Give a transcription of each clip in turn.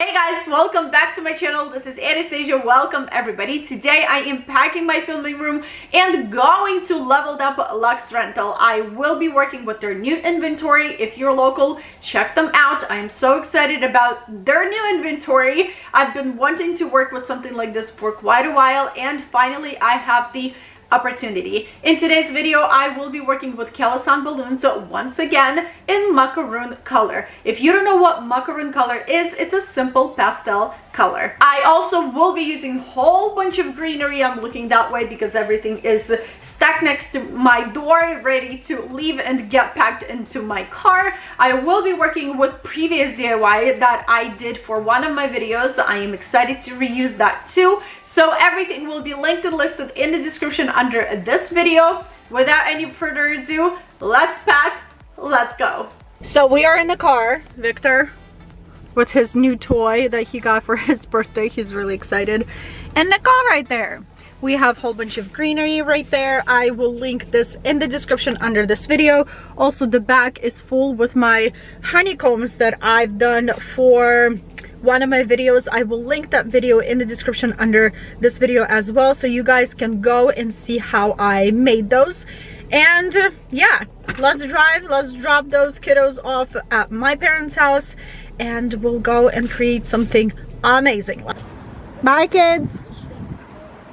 Hey guys, welcome back to my channel. This is Anastasia. Welcome everybody. Today I am packing my filming room and going to Leveled Up Luxe Rental. I will be working with their new inventory. If you're local, check them out. I am so excited about their new inventory. I've been wanting to work with something like this for quite a while, and finally I have the opportunity. In today's video, I will be working with Kalisan balloons once again in macaron color. If you don't know what macaron color is, it's a simple pastel color. I also will be using a whole bunch of greenery. I'm looking that way because everything is stacked next to my door, ready to leave and get packed into my car. I will be working with previous DIY that I did for one of my videos. I am excited to reuse that too. So everything will be linked and listed in the description under this video. Without any further ado, let's pack, let's go. So we are in the car, Victor, with his new toy that he got for his birthday. He's really excited. And Nicole right there. We have a whole bunch of greenery right there. I will link this in the description under this video. Also, the back is full with my honeycombs that I've done for one of my videos. I will link that video in the description under this video as well, so you guys can go and see how I made those. And yeah, let's drop those kiddos off at my parents' house, and we'll go and create something amazing. Bye kids.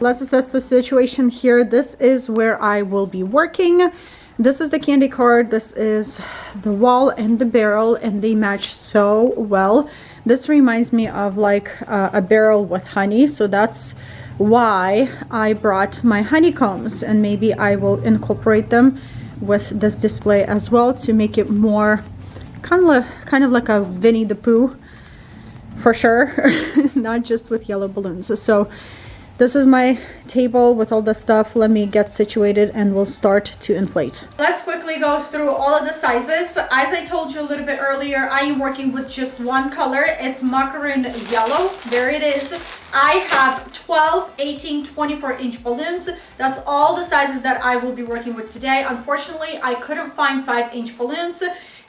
Let's assess the situation here. This is where I will be working. This is the candy card, this is the wall and the barrel, and they match so well. This reminds me of like a barrel with honey, so that's why I brought my honeycombs, and maybe I will incorporate them with this display as well to make it more kind of like a Winnie the Pooh for sure. Not just with yellow balloons. So this is my table with all the stuff. Let me get situated and we'll start to inflate. Let's quickly go through all of the sizes. As I told you a little bit earlier, I am working with just one color. It's macaron yellow. There it is. I have 12, 18, 24-inch balloons. That's all the sizes that I will be working with today. Unfortunately, I couldn't find 5-inch balloons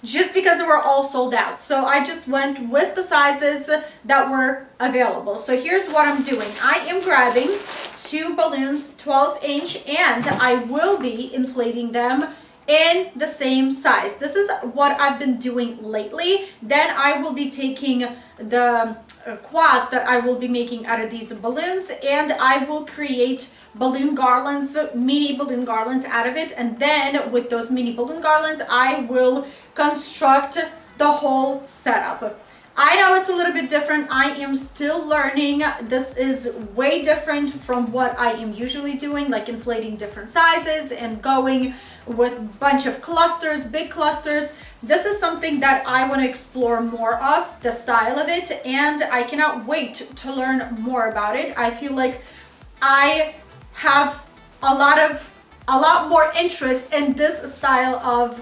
just because they were all sold out. So I just went with the sizes that were available. So here's what I'm doing. I am grabbing 2 balloons, 12-inch, and I will be inflating them in the same size. This is what I've been doing lately. Then I will be taking the quads that I will be making out of these balloons, and I will create balloon garlands, mini balloon garlands out of it. And then with those mini balloon garlands, I will construct the whole setup. I know it's a little bit different. I am still learning. This is way different from what I am usually doing, like inflating different sizes and going with a bunch of clusters, big clusters. This is something that I want to explore more of, the style of it, and I cannot wait to learn more about it. I feel like I have a lot more interest in this style of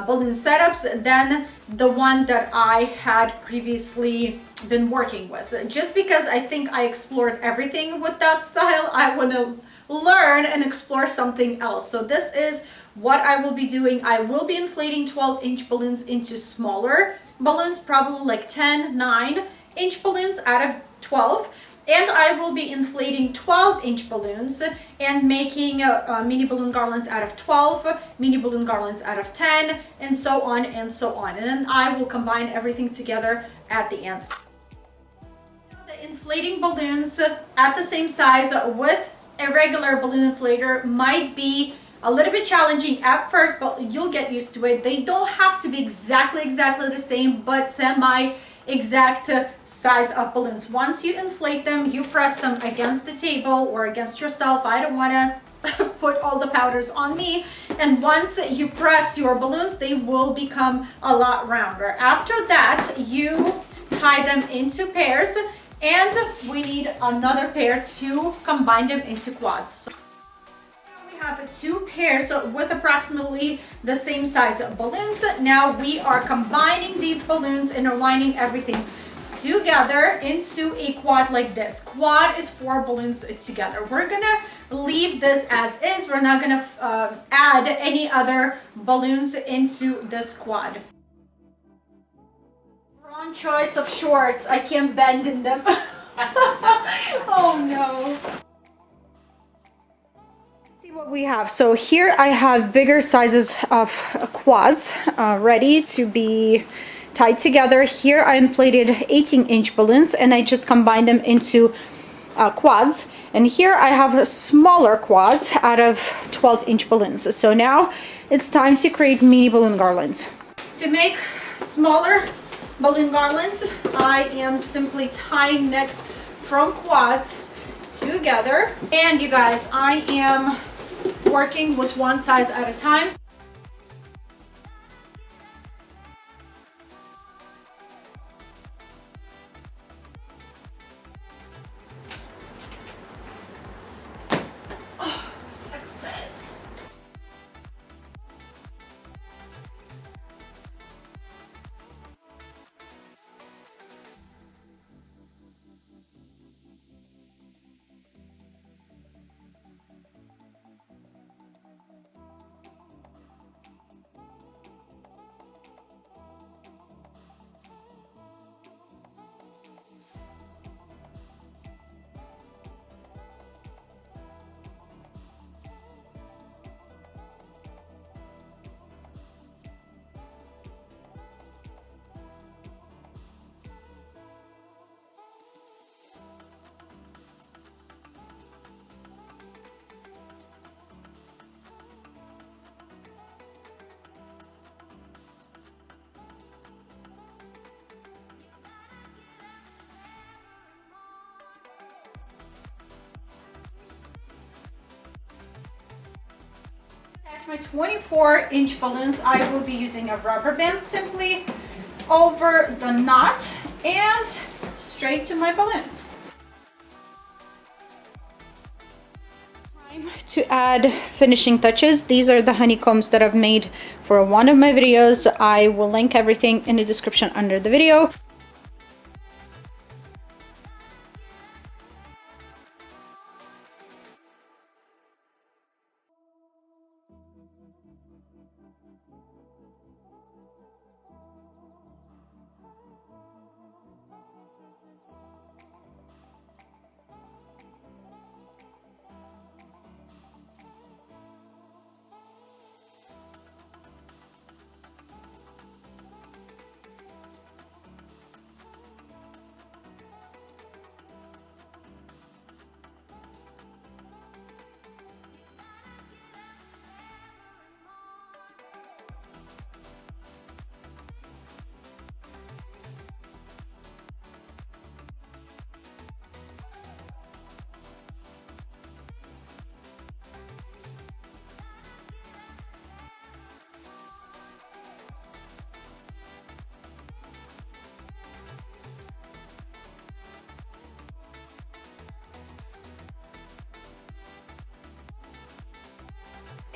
balloon setups than the one that I had previously been working with. Just because I think I explored everything with that style, I want to learn and explore something else. So this is what I will be doing. I will be inflating 12-inch balloons into smaller balloons, probably like 10, 9-inch balloons out of 12. And I will be inflating 12-inch balloons and making mini balloon garlands out of 12, mini balloon garlands out of 10, and so on and so on. And then I will combine everything together at the end. The inflating balloons at the same size with a regular balloon inflator might be a little bit challenging at first, but you'll get used to it. They don't have to be exactly the same, but semi-exact size of balloons. Once you inflate them, you press them against the table or against yourself. I don't want to put all the powders on me. And once you press your balloons, they will become a lot rounder. After that, you tie them into pairs, and we need another pair to combine them into quads. Have 2 pairs with approximately the same size of balloons. Now we are combining these balloons and aligning everything together into a quad like this. Quad is 4 balloons together. We're gonna leave this as is. We're not gonna add any other balloons into this quad. We're on Wrong choice of shorts. I can't bend in them. Oh no. Let's see what we have. So here I have bigger sizes of quads ready to be tied together. Here I inflated 18-inch balloons and I just combined them into quads. And here I have smaller quads out of 12-inch balloons. So now it's time to create mini balloon garlands. To make smaller balloon garlands, I am simply tying necks from quads together. And you guys, I am working with one size at a time. Oh, success. My 24-inch balloons, I will be using a rubber band simply over the knot and straight to my balloons. Time to add finishing touches. These are the honeycombs that I've made for one of my videos. I will link everything in the description under the video.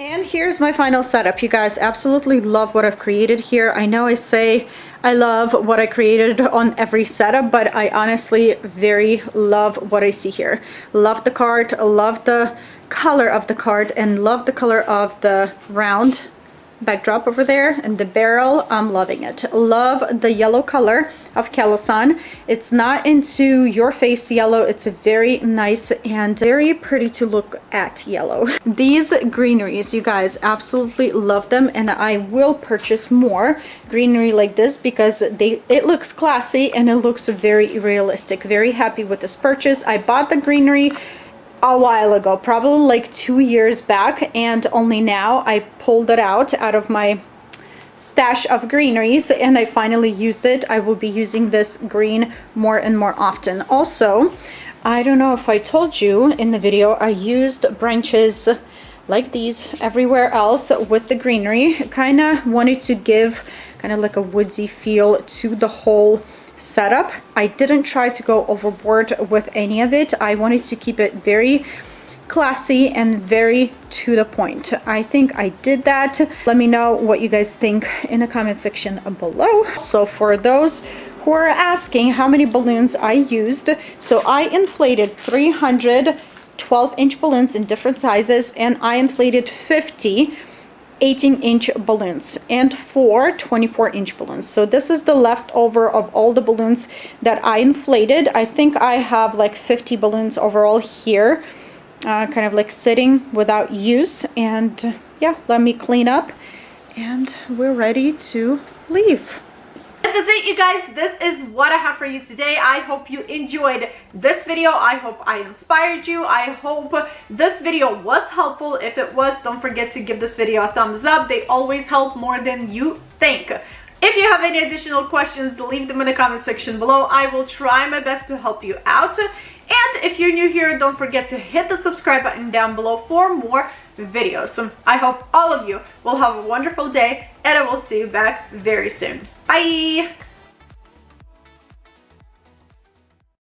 And here's my final setup. You guys, absolutely love what I've created here. I know I say I love what I created on every setup, but I honestly very love what I see here. Love the card, love the color of the card, and love the color of the round backdrop over there and the barrel. I'm loving it. Love the yellow color of Kalisan. It's not into your face yellow. It's a very nice and very pretty to look at yellow. These greeneries, you guys, absolutely love them, and I will purchase more greenery like this because it looks classy and it looks very realistic. Very happy with this purchase. I bought the greenery a while ago, probably like 2 years back, and only now I pulled it out of my stash of greeneries and I finally used it. I will be using this green more and more often. Also, I don't know if I told you in the video, I used branches like these everywhere else with the greenery. Kind of wanted to give kind of like a woodsy feel to the whole setup. I didn't try to go overboard with any of it. I wanted to keep it very classy and very to the point. I think I did that. Let me know what you guys think in the comment section below. So for those who are asking how many balloons I used, so I inflated 300 12-inch balloons in different sizes, and I inflated 50 18-inch balloons and 4 24-inch balloons. So this is the leftover of all the balloons that I inflated. I think I have like 50 balloons overall here, kind of like sitting without use. And yeah, let me clean up and we're ready to leave. This is it, you guys. This is what I have for you today. I hope you enjoyed this video. I hope I inspired you. I hope this video was helpful. If it was, don't forget to give this video a thumbs up. They always help more than you think. If you have any additional questions, leave them in the comment section below. I will try my best to help you out. And if you're new here, don't forget to hit the subscribe button down below for more videos. I hope all of you will have a wonderful day, and I will see you back very soon. Bye!